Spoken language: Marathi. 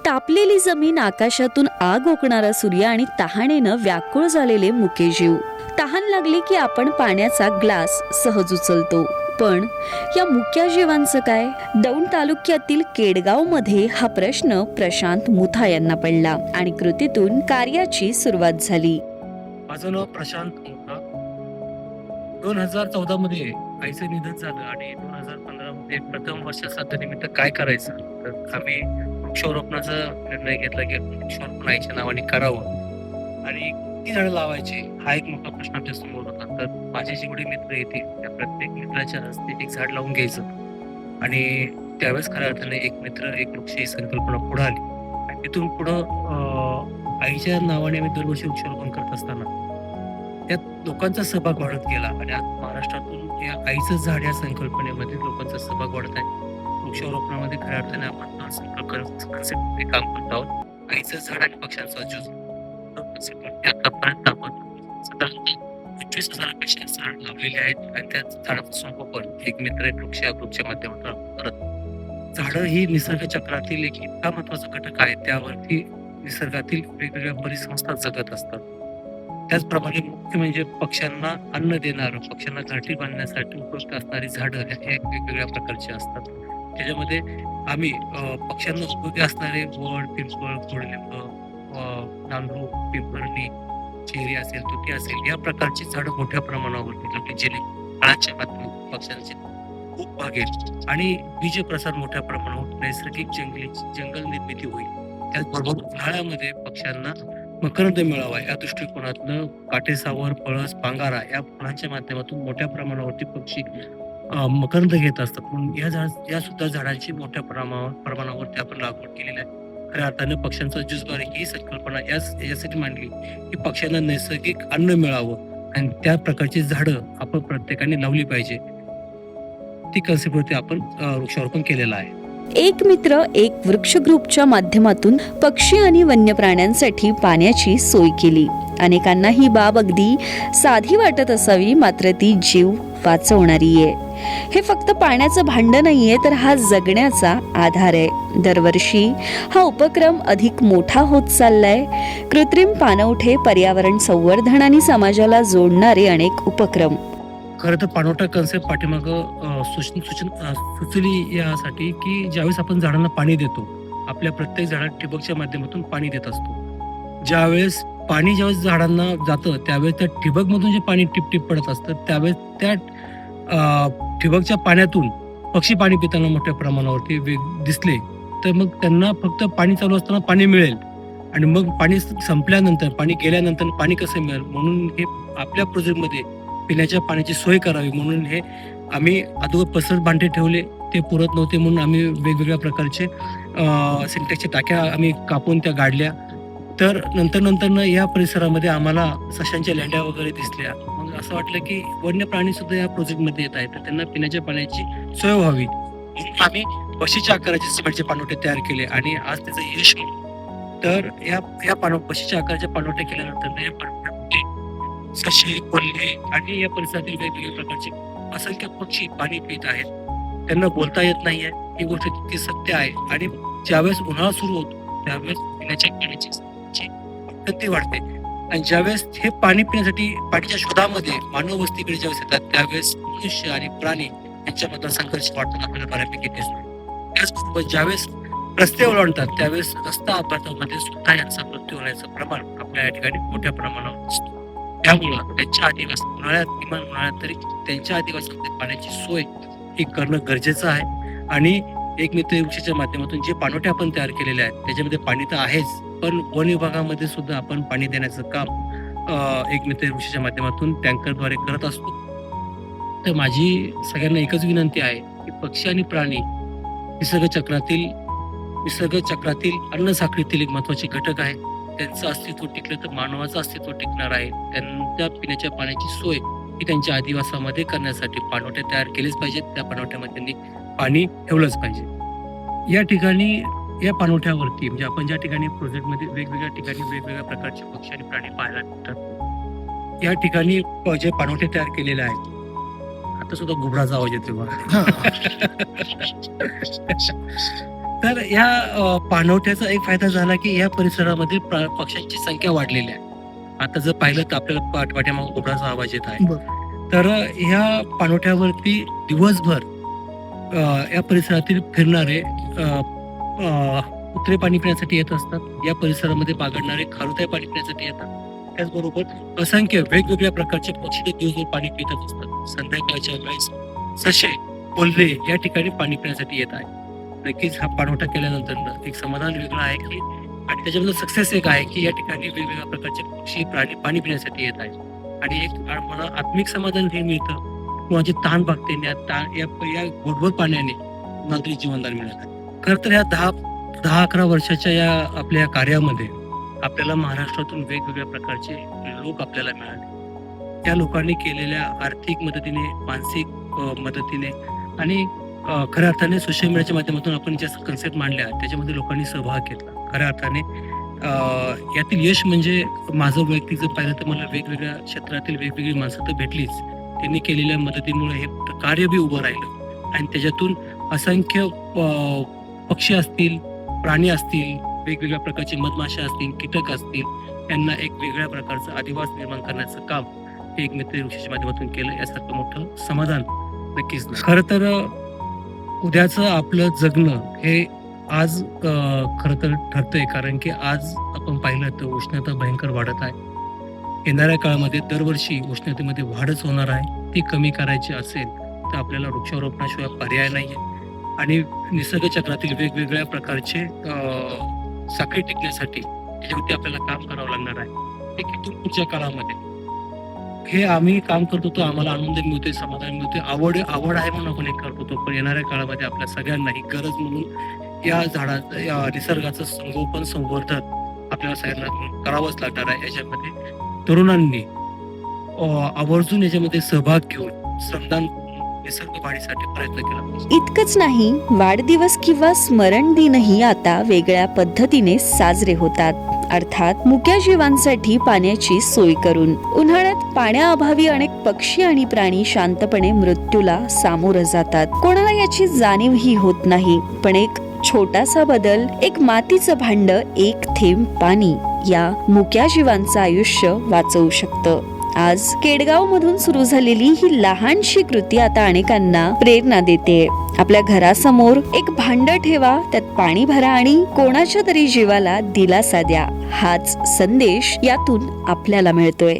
तापलेली जमीन, आकाशातून आग ओकणारा सूर्य आणि तहानेनं व्याकुळ झालेले मुके जीव. तहान लागली की आपण पाण्याचा ग्लास सहज उचलतो, पण या मुक्या जीवांचं काय? दौंड तालुक्यातील केडगाव मध्ये हा प्रश्न प्रशांत मुथा यांना पडला आणि कृतीतून कार्याची सुरुवात झाली. माझं नाव प्रशांत मुथा. 2014 मध्ये आईचं निधन झालं आणि 2015 मध्ये प्रथम वर्षश्राद्धानिमित्त काय करायचं, तर आम्ही वृक्षारोपणाचा निर्णय घेतला की वृक्षारोपण आईच्या नावाने करावं आणि किती झाडं लावायची हा एक मोठा प्रश्न आमच्या समोर होता. तर माझे जेवढे मित्र येतील त्या प्रत्येक मित्राच्या हस्ते एक झाड लावून घ्यायचं आणि त्यावेळेस खऱ्या अर्थाने एक मित्र एक वृक्ष ही संकल्पना पुढे आली आणि तिथून पुढं आईच्या नावाने आम्ही दरवर्षी वृक्षारोपण करत असताना त्यात लोकांचा सहभाग वाढत गेला आणि आज महाराष्ट्रातून या आईचं झाड या संकल्पनेमध्ये लोकांचा सहभाग वाढत आहे. वृक्षारोपणामध्ये खऱ्या अर्थाने आपण कन्सेप्टमध्ये काम करत आहोत. आईचं झाड आणि पक्ष्यांचा ज्यूस आतापर्यंत आपण साधारणतः 25,000पेक्षा झाड लावलेले आहेत आणि त्या झाडाचं संगोपन एक मित्र एक वृक्ष या ग्रुपच्या माध्यमातून करत. झाडं ही निसर्ग चक्रातील एक इतका महत्वाचा घटक आहे, त्यावरती निसर्गातील वेगवेगळ्या परिसंस्था जगत असतात. त्याचप्रमाणे मुख्य म्हणजे पक्ष्यांना अन्न देणारं, पक्ष्यांना घरटी बांधण्यासाठी उपयुक्त असणारी झाडं हे वेगवेगळ्या प्रकारची असतात. त्याच्यामध्ये आम्ही पक्ष्यांना उपयोगी असणारे वड, पिंपळ, कडुलिंब, नांदूर, पिंपळणी, चेरी असेल, तुती असेल या प्रकारची झाडं मोठ्या प्रमाणावरती लावली, जेणे फळांच्या माध्यमातून पक्ष्यांची खूप भागेल आणि बीज प्रसार मोठ्या प्रमाणावर नैसर्गिक जंगल निर्मिती होईल. त्याचबरोबर उन्हाळ्यामध्ये पक्ष्यांना मकरंद मिळावा या दृष्टिकोनातनं काटेसावर, पळस, पांगारा या फळांच्या माध्यमातून मोठ्या प्रमाणावरती पक्षी मकरंद घेत असतात. म्हणून या सुद्धा झाडांची मोठ्या प्रमाणावरती आपण लागवड केलेली आहे. खऱ्या अर्थाने पक्ष्यांचा ज्यूसबार ही संकल्पना यासाठी मांडली की पक्ष्यांना नैसर्गिक अन्न मिळावं आणि त्या प्रकारची झाडं आपण प्रत्येकाने लावली पाहिजे. ती कन्सेप्टवरती आपण वृक्षारोपण केलेलं आहे. एक मित्र एक वृक्ष ग्रुपच्या माध्यमातून पक्षी आणि वन्य प्राण्यांसाठी पाण्याची सोय केली. अनेकांना ही बाब अगदी साधी वाटत असावी, मात्र ती जीव वाचवणारी आहे. हे फक्त पाण्याचं भांड नाहीये, तर हा जगण्याचा आधार आहे. दरवर्षी हा उपक्रम अधिक मोठा होत चाललाय. कृत्रिम पाणवठे, पर्यावरण संवर्धन आणि समाजाला जोडणारे अनेक उपक्रम. खरं तर पाणवठा कन्सेप्ट पाठीमाग सुचली यासाठी की ज्यावेळेस आपण झाडांना पाणी देतो, आपल्या प्रत्येक झाडाला ठिबकच्या माध्यमातून पाणी देत असतो. ज्यावेळेस झाडांना जातं त्यावेळेस त्या ठिबकमधून जे पाणी टिपटिप पडत असतं, त्यावेळेस त्या ठिबकच्या पाण्यातून पक्षी पाणी पिताना मोठ्या प्रमाणावरती दिसले, तर मग त्यांना फक्त पाणी चालू असताना पाणी मिळेल आणि मग पाणी संपल्यानंतर, पाणी गेल्यानंतर पाणी कसं मिळेल, म्हणून हे आपल्या प्रोजेक्टमध्ये पिण्याच्या पाण्याची सोय करावी म्हणून हे आम्ही अगोदर पसरट भांडे ठेवले. ते पुरत नव्हते म्हणून आम्ही वेगवेगळ्या प्रकारचे सिंटेक्सच्या टाक्या आम्ही कापून त्या गाडल्या. तर नंतर या परिसरामध्ये आम्हाला सशांच्या लेंड्या वगैरे दिसल्या. मग असं वाटलं की वन्य प्राणी सुद्धा या प्रोजेक्टमध्ये येत आहेत, तर त्यांना पिण्याच्या पाण्याची सोय व्हावी. आम्ही बशीच्या आकाराचे सिमेंटचे पाणवठे तयार केले आणि आज त्याचं यश मिळालं. तर या बशीच्या आकाराच्या पाणवठे केल्यानंतर या पाणवठ्यामध्ये ससे, कोल्हे आणि या परिसरातील वेगवेगळ्या प्रकारचे असंख्य पक्षी पाणी पित आहेत. त्यांना बोलता येत नाहीये, ही गोष्ट तितकी सत्य आहे. आणि ज्यावेळेस उन्हाळा सुरू होतो त्यावेळेस पिण्याच्या पाण्याची पद्धती वाढते आणि ज्यावेळेस हे पाणी पिण्यासाठी पाण्याच्या शोधामध्ये मानव वस्तीकडे ज्यावेळेस येतात, त्यावेळेस मनुष्य आणि प्राणी यांच्यामधला संघर्ष वाढताना आपल्याला बऱ्यापैकी दिसतो. त्याचबरोबर ज्यावेळेस रस्ते ओलांडतात त्यावेळेस रस्ता अपघातामध्ये सुद्धा यांचा मृत्यू होण्याचं प्रमाण आपल्या या ठिकाणी मोठ्या प्रमाणावर दिसतो. त्यामुळं त्यांच्या आदिवासी किमान उन्हाळ्यात तरी त्यांच्या आदिवासी पाण्याची सोय ही करणं गरजेचं आहे. आणि एक मित्र वृक्षाच्या माध्यमातून जे पाणवठे आपण तयार केलेले आहेत त्याच्यामध्ये पाणी तर आहेच, पण वन विभागामध्ये सुद्धा आपण पाणी देण्याचं काम एक मित्र वृक्षाच्या माध्यमातून टँकरद्वारे करत असतो. तर माझी सगळ्यांना एकच विनंती आहे की पक्षी आणि प्राणी निसर्ग चक्रातील अन्न साखळीतील एक महत्वाचे घटक आहे. त्यांचं अस्तित्व टिकलं तर मानवाचं अस्तित्व टिकणार आहे. त्यांच्या पिण्याच्या पाण्याची सोय ही त्यांच्या आदिवासामध्ये करण्यासाठी पाणवठे तयार केलेच पाहिजेत. त्या पाणवठ्यामध्ये त्यांनी पाणी ठेवलंच पाहिजे. या ठिकाणी या पाणवठ्यावरती म्हणजे आपण ज्या ठिकाणी प्रोजेक्टमध्ये वेगवेगळ्या ठिकाणी वेगवेगळ्या प्रकारचे पक्षी आणि प्राणी पाहायला मिळतात. या ठिकाणी जे पाणवठे तयार केलेले आहेत, आता सुद्धा घुबडाचा आवाज येतो बघा. तर या पाणवठ्याचा एक फायदा झाला की या परिसरामध्ये पक्ष्यांची संख्या वाढलेली आहे. आता जर पाहिलं तर आपल्याला पाठीमागे घोडाचा आवाज येत आहे. तर ह्या पाणवठ्यावरती दिवसभर या परिसरातील फिरणारे कुत्रे पाणी पिण्यासाठी येत असतात. या परिसरामध्ये बागडणारे खारुताई पाणी पिण्यासाठी येतात. त्याचबरोबर असंख्य वेगवेगळ्या प्रकारचे पक्षी ते दिवसभर पाणी पितच असतात. संध्याकाळच्या वेळेस ससे, कोल्हे या ठिकाणी पाणी पिण्यासाठी येत आहे. नक्कीच हा पाणवठा केल्यानंतर एक समाधान वेगळं आहे की आणि त्याच्यामधलं सक्सेस एक आहे की या ठिकाणी वेगवेगळ्या प्रकारचे पक्षी, प्राणी पाणी पिण्यासाठी येत आहेत आणि एक मला आत्मिक समाधान हे मिळतं. कोणाचे ताण भागते या गोडभर पाण्याने नागरिक जीवनदान मिळत आहे. खरं तर या 10-11 वर्षाच्या या आपल्या कार्यामध्ये आपल्याला महाराष्ट्रातून वेगवेगळ्या प्रकारचे लोक आपल्याला मिळाले. त्या लोकांनी केलेल्या आर्थिक मदतीने, मानसिक मदतीने आणि खऱ्या अर्थाने सोशल मीडियाच्या माध्यमातून आपण ज्या कन्सेप्ट मांडल्या त्याच्यामध्ये लोकांनी सहभाग घेतला. खऱ्या अर्थाने यातील यश म्हणजे माझं वैयक्तिक जर पाहिलं तर मला वेगवेगळ्या क्षेत्रातील वेगवेगळी माणसं तर भेटलीच. त्यांनी केलेल्या मदतीमुळे हे कार्य बी उभं राहिलं आणि त्याच्यातून असंख्य पक्षी असतील, प्राणी असतील, वेगवेगळ्या प्रकारचे मधमाशा असतील, कीटक असतील, यांना एक वेगळ्या प्रकारचं अधिवास निर्माण करण्याचं काम हे एक मित्र वृक्षाच्या माध्यमातून केलं. यासारखं मोठं समाधान नक्कीच नाही. खरं तर उद्याचं आपलं जगणं हे आज खरं तर ठरतंय, कारण की आज आपण पाहिलं तर उष्णता भयंकर वाढत आहे. येणाऱ्या काळामध्ये दरवर्षी उष्णतेमध्ये वाढच होणार आहे. ती कमी करायची असेल तर आपल्याला वृक्षारोपणाशिवाय पर्याय नाहीये आणि निसर्ग चक्रातील वेगवेगळ्या प्रकारचे साखळी टिकण्यासाठी त्याच्यावरती आपल्याला काम करावं लागणार आहे. हे किती पुढच्या काळामध्ये हे आम्ही काम करतो तर आम्हाला आनंद मिळतोय, समाधान मिळतोय, आवड आहे म्हणून आपण हे करत होतो. पण येणाऱ्या काळामध्ये आपल्या सगळ्यांना ही गरज म्हणून या झाडाचं, या निसर्गाचं संगोपन, संवर्धन आपल्याला सगळ्यांना करावंच लागणार आहे. याच्यामध्ये तरुणांनी आवर्जून याच्यामध्ये सहभाग घेऊन श्रमदान निसर्ग वाढीसाठी प्रयत्न केला पाहिजे. इतकंच नाही, वाढदिवस किंवा स्मरण दिनही आता वेगळ्या पद्धतीने साजरे होतात. अर्थात मुक्या जीवांसाठी पाण्याची सोय करून. उन्हाळ्यात पाण्याअभावी अनेक पक्षी आणि प्राणी शांतपणे मृत्यूला सामोरं जातात. कोणाला याची जाणीवही होत नाही. पण एक छोटासा बदल, एक मातीचं भांड, एक थेंब पाणी या मुक्या जीवांचं आयुष्य वाचवू शकतं. आज केडगाव मधून सुरू झालेली ही लहानशी कृती आता अनेकांना प्रेरणा देते. आपल्या घरासमोर एक भांड ठेवा, त्यात पाणी भरा आणि कोणाच्या तरी जीवाला दिलासा द्या. हाच संदेश यातून आपल्याला मिळतोय.